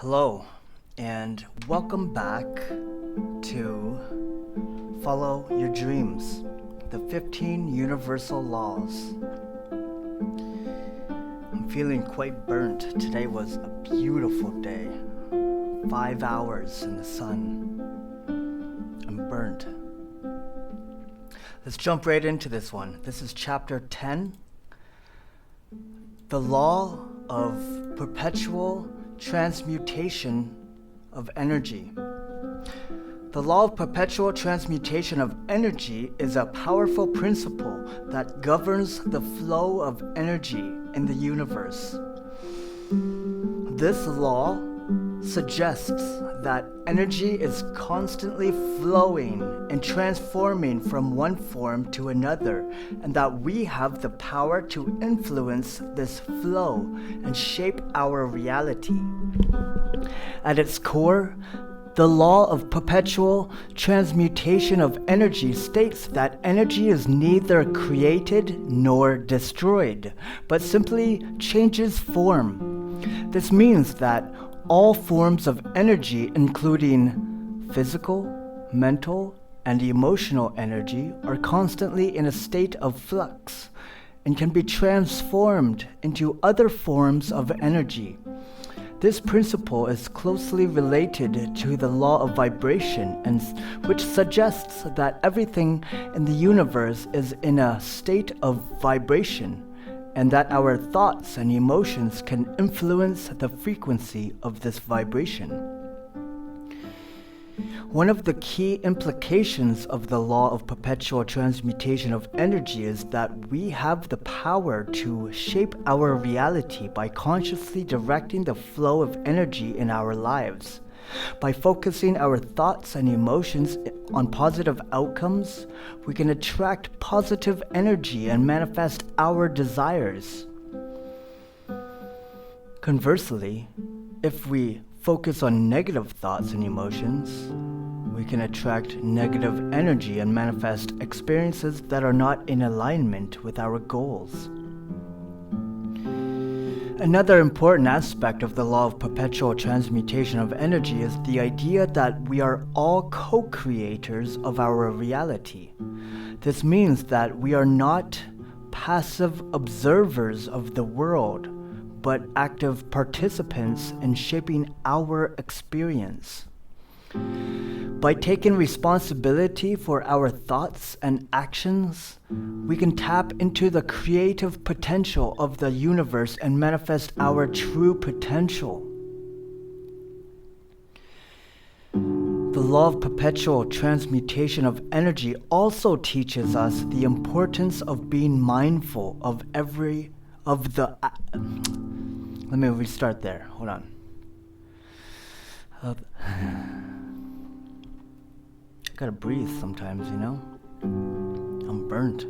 Hello, and welcome back to Follow Your Dreams, the 15 Universal Laws. I'm feeling quite burnt. Today was a beautiful day. 5 hours in the sun. I'm burnt. Let's jump right into this one. This is chapter 10. The Law of Perpetual Transmutation of Energy. The law of perpetual transmutation of energy is a powerful principle that governs the flow of energy in the universe. This law suggests that energy is constantly flowing and transforming from one form to another, and that we have the power to influence this flow and shape our reality. At its core, the law of perpetual transmutation of energy states that energy is neither created nor destroyed, but simply changes form. This means that all forms of energy, including physical, mental, and emotional energy, are constantly in a state of flux and can be transformed into other forms of energy. This principle is closely related to the law of vibration, which suggests that everything in the universe is in a state of vibration, and that our thoughts and emotions can influence the frequency of this vibration. One of the key implications of the law of perpetual transmutation of energy is that we have the power to shape our reality by consciously directing the flow of energy in our lives. By focusing our thoughts and emotions on positive outcomes, we can attract positive energy and manifest our desires. Conversely, if we focus on negative thoughts and emotions, we can attract negative energy and manifest experiences that are not in alignment with our goals. Another important aspect of the law of perpetual transmutation of energy is the idea that we are all co-creators of our reality. This means that we are not passive observers of the world, but active participants in shaping our experience. By taking responsibility for our thoughts and actions, we can tap into the creative potential of the universe and manifest our true potential. The law of perpetual transmutation of energy also teaches us the importance of being mindful of Let me restart there. Hold on. I gotta breathe sometimes, you know? I'm burnt.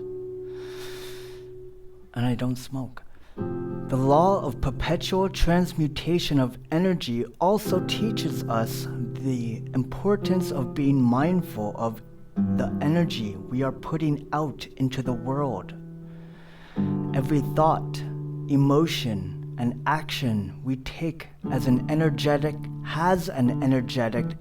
And I don't smoke. The law of perpetual transmutation of energy also teaches us the importance of being mindful of the energy we are putting out into the world. Every thought, emotion, and action we take has an energetic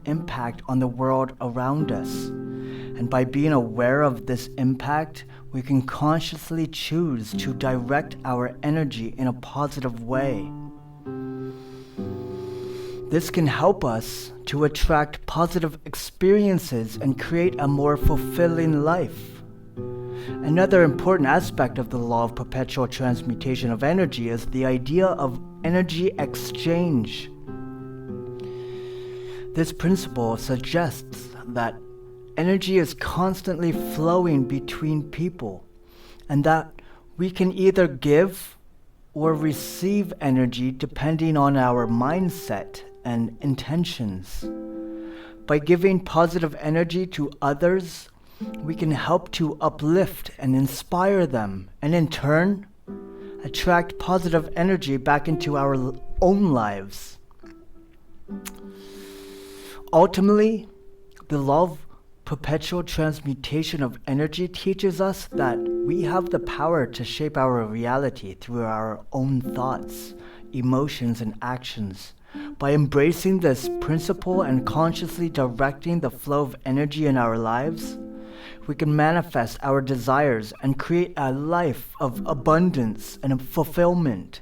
impact on the world around us. And by being aware of this impact, we can consciously choose to direct our energy in a positive way. This can help us to attract positive experiences and create a more fulfilling life. Another important aspect of the law of perpetual transmutation of energy is the idea of energy exchange. This principle suggests that energy is constantly flowing between people, and that we can either give or receive energy depending on our mindset and intentions. By giving positive energy to others, we can help to uplift and inspire them, and in turn, attract positive energy back into our own lives. Ultimately, the law of perpetual transmutation of energy teaches us that we have the power to shape our reality through our own thoughts, emotions, and actions. By embracing this principle and consciously directing the flow of energy in our lives, we can manifest our desires and create a life of abundance and fulfillment.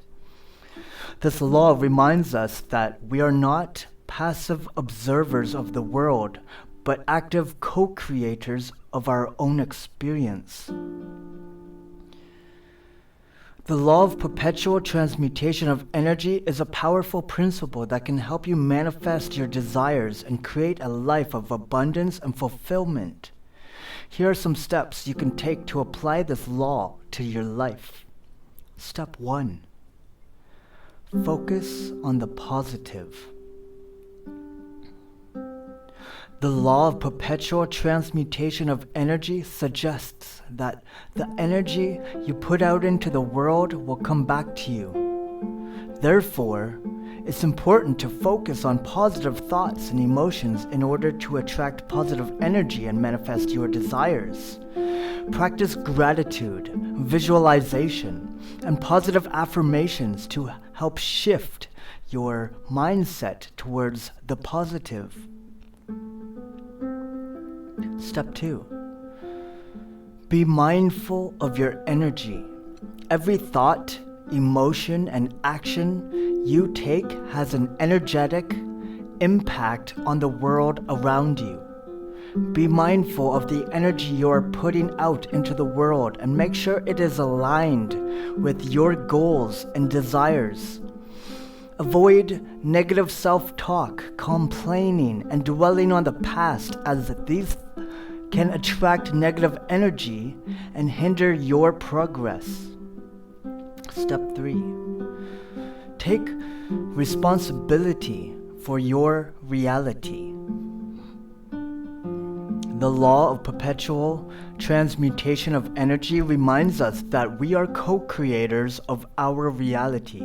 This law reminds us that we are not passive observers of the world, but active co-creators of our own experience. The law of perpetual transmutation of energy is a powerful principle that can help you manifest your desires and create a life of abundance and fulfillment. Here are some steps you can take to apply this law to your life. Step 1. Focus on the positive. The law of perpetual transmutation of energy suggests that the energy you put out into the world will come back to you. Therefore, it's important to focus on positive thoughts and emotions in order to attract positive energy and manifest your desires. Practice gratitude, visualization, and positive affirmations to help shift your mindset towards the positive. Step 2. Be mindful of your energy. Every thought, emotion, and action you take has an energetic impact on the world around you. Be mindful of the energy you're putting out into the world and make sure it is aligned with your goals and desires. Avoid negative self-talk, complaining, and dwelling on the past, as these can attract negative energy and hinder your progress. Step 3. Take responsibility for your reality. The law of perpetual transmutation of energy reminds us that we are co-creators of our reality.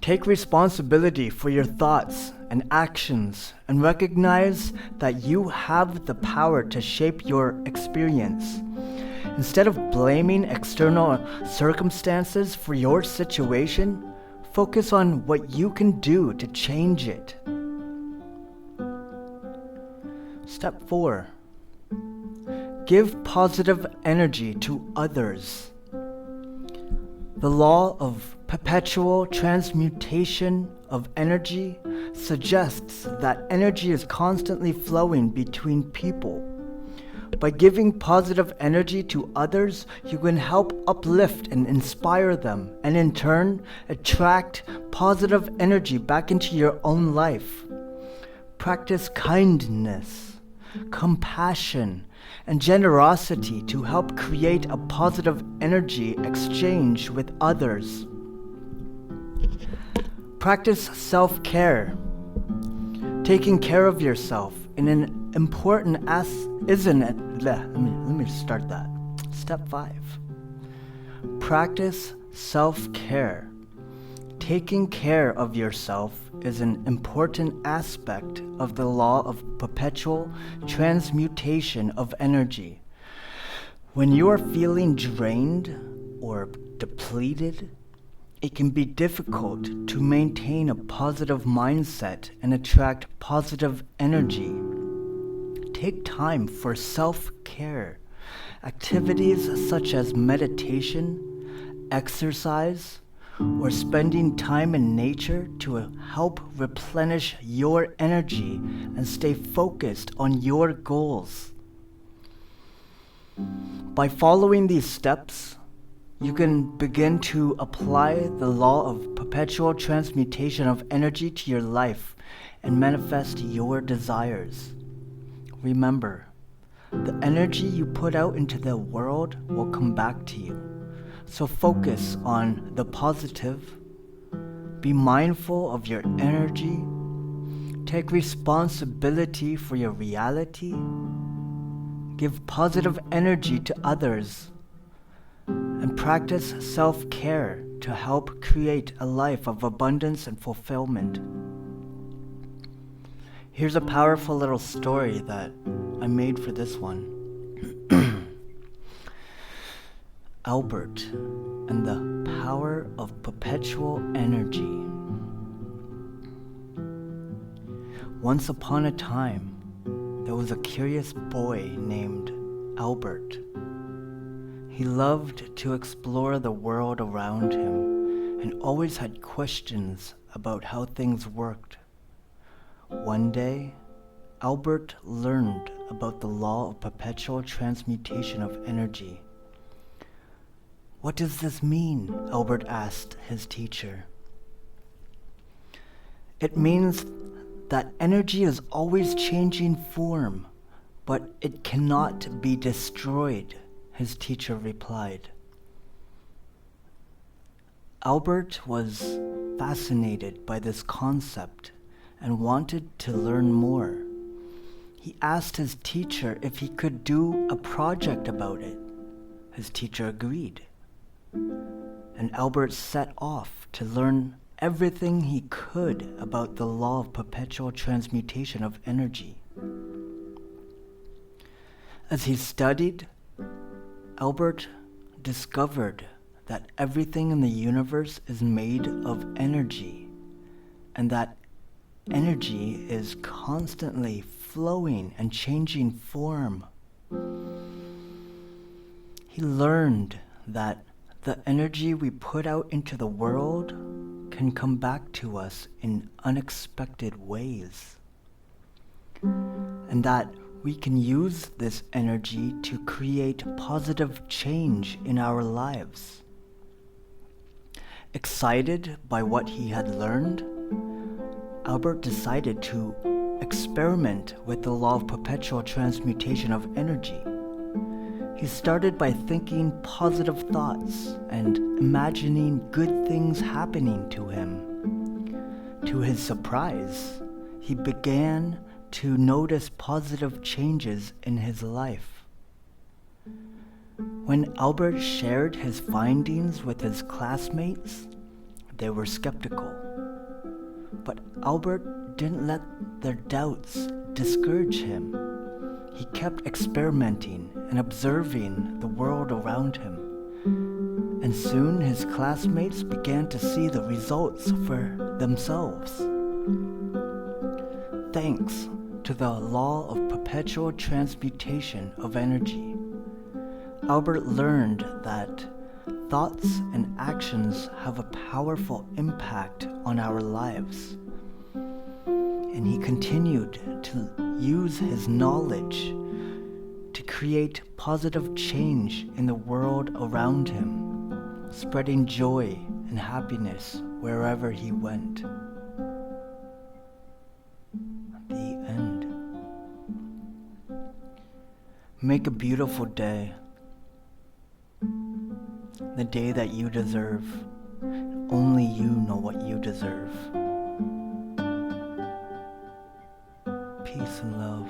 Take responsibility for your thoughts and actions and recognize that you have the power to shape your experience. Instead of blaming external circumstances for your situation, focus on what you can do to change it. Step 4. Give positive energy to others. The law of perpetual transmutation of energy suggests that energy is constantly flowing between people. By giving positive energy to others, you can help uplift and inspire them, and in turn, attract positive energy back into your own life. Practice kindness, compassion, and generosity to help create a positive energy exchange with others. Practice self-care. Taking care of yourself in an important let me start that. Step 5. Practice self-care. Taking care of yourself is an important aspect of the law of perpetual transmutation of energy. When you are feeling drained or depleted, it can be difficult to maintain a positive mindset and attract positive energy. Take time for self-care. Activities such as meditation, exercise, or spending time in nature to help replenish your energy and stay focused on your goals. By following these steps, you can begin to apply the law of perpetual transmutation of energy to your life and manifest your desires. Remember, the energy you put out into the world will come back to you. So focus on the positive, be mindful of your energy, take responsibility for your reality, give positive energy to others, and practice self-care to help create a life of abundance and fulfillment. Here's a powerful little story that I made for this one. Albert and the power of perpetual energy. Once upon a time, there was a curious boy named Albert. He loved to explore the world around him and always had questions about how things worked. One day, Albert learned about the law of perpetual transmutation of energy. "What does this mean?" Albert asked his teacher. "It means that energy is always changing form, but it cannot be destroyed," his teacher replied. Albert was fascinated by this concept and wanted to learn more. He asked his teacher if he could do a project about it. His teacher agreed, and Albert set off to learn everything he could about the law of perpetual transmutation of energy. As he studied, Albert discovered that everything in the universe is made of energy, and that energy is constantly flowing and changing form. He learned that the energy we put out into the world can come back to us in unexpected ways, and that we can use this energy to create positive change in our lives. Excited by what he had learned, Albert decided to experiment with the law of perpetual transmutation of energy. He started by thinking positive thoughts and imagining good things happening to him. To his surprise, he began to notice positive changes in his life. When Albert shared his findings with his classmates, they were skeptical. But Albert didn't let their doubts discourage him. He kept experimenting and observing the world around him. And soon his classmates began to see the results for themselves. Thanks to the law of perpetual transmutation of energy, Albert learned that thoughts and actions have a powerful impact on our lives. And he continued to use his knowledge to create positive change in the world around him, spreading joy and happiness wherever he went. The end. Make a beautiful day. The day that you deserve. Only you know what you deserve. Peace and love.